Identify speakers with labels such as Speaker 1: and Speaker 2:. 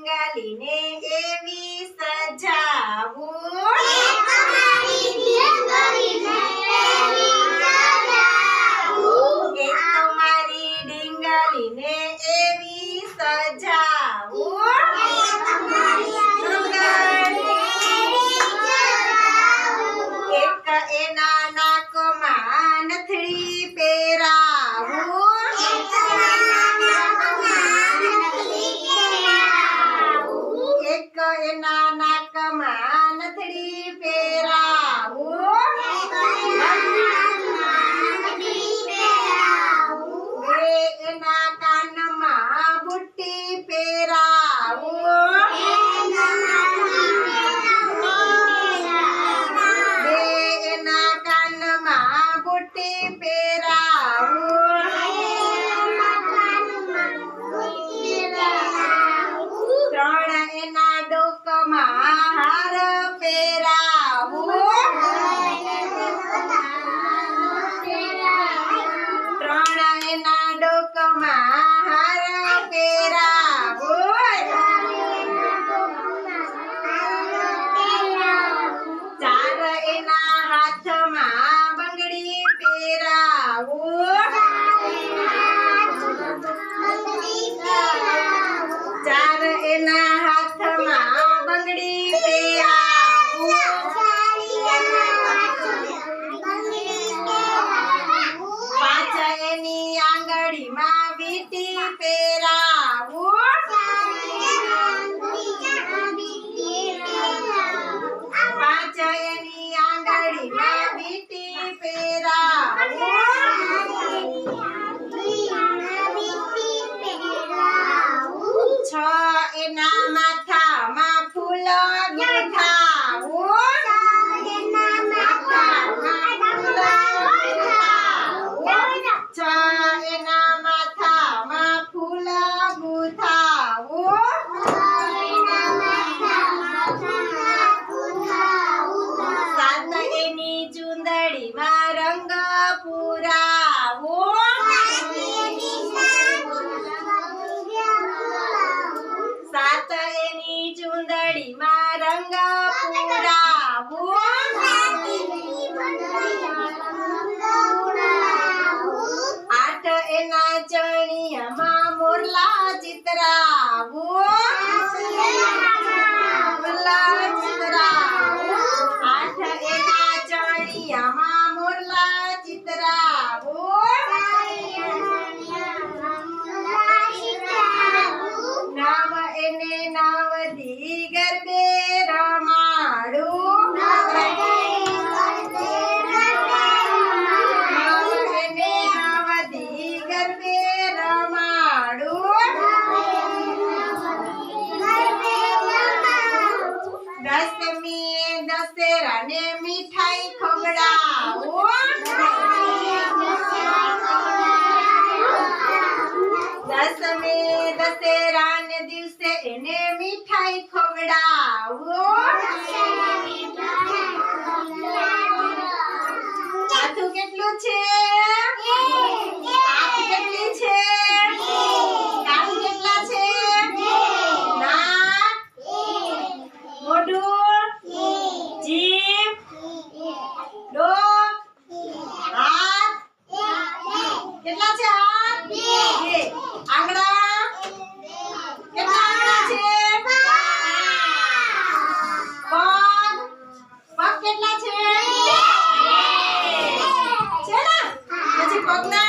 Speaker 1: ડીંગાલીને એવી સજાવું મારી ડીંગાલીને એવી સજાવું એક એના નાકમાં નથડી પહેરાવું એક એના નાકમાં નથડી પહેરાવું બે એના કાનમાં બુટ્ટી પહેરાવું બે એના કાનમાં બુટ્ટી પહેરાવું ત્રણ એના ડોકમાં હાર પહેરાવું ત્રણ એના ડોકમાં હાર પહેરાવું ચાર એના હાથમાં બંગડી પહેરાવું ચાર એના હાથમાં બંગડી પહેરાવું પાંચ એની આંગળીમાં વીંટી પહેરાવું પાંચ એની આંગળીમાં વીંટી પહેરાવું છ એના માથામાં ફૂલ ગૂંથાવું છ એના માથામાં ફૂલ ગૂંથાવું સાત એની ચુંદડીમાં રંગ પુરાવું સાત એની ચુંદડીમાં રંગ પુરાવું આઠ એના ચણિયામાં મોરલા ચિતરાવું આઠ એના ચણિયામાં મોરલા ચિતરાવું નવ એને નવદી ગરબે રમાડું નવ એને નવદી ગરબે રમાડું દસમીએ દશેરાને મીઠાઈ ખવડાવું દસમે દશેરાને દિવસે એને મીઠાઈ ખવડાવું માથું કેટલું છે આંખ કેટલી છે કાન કેટલા છે નાક મોઢું જીભ ડોક હાથ કેટલા છે હાથ બે આંગળા કેટલા આંગળા છે પગ કેટલા છે ને પછી પગના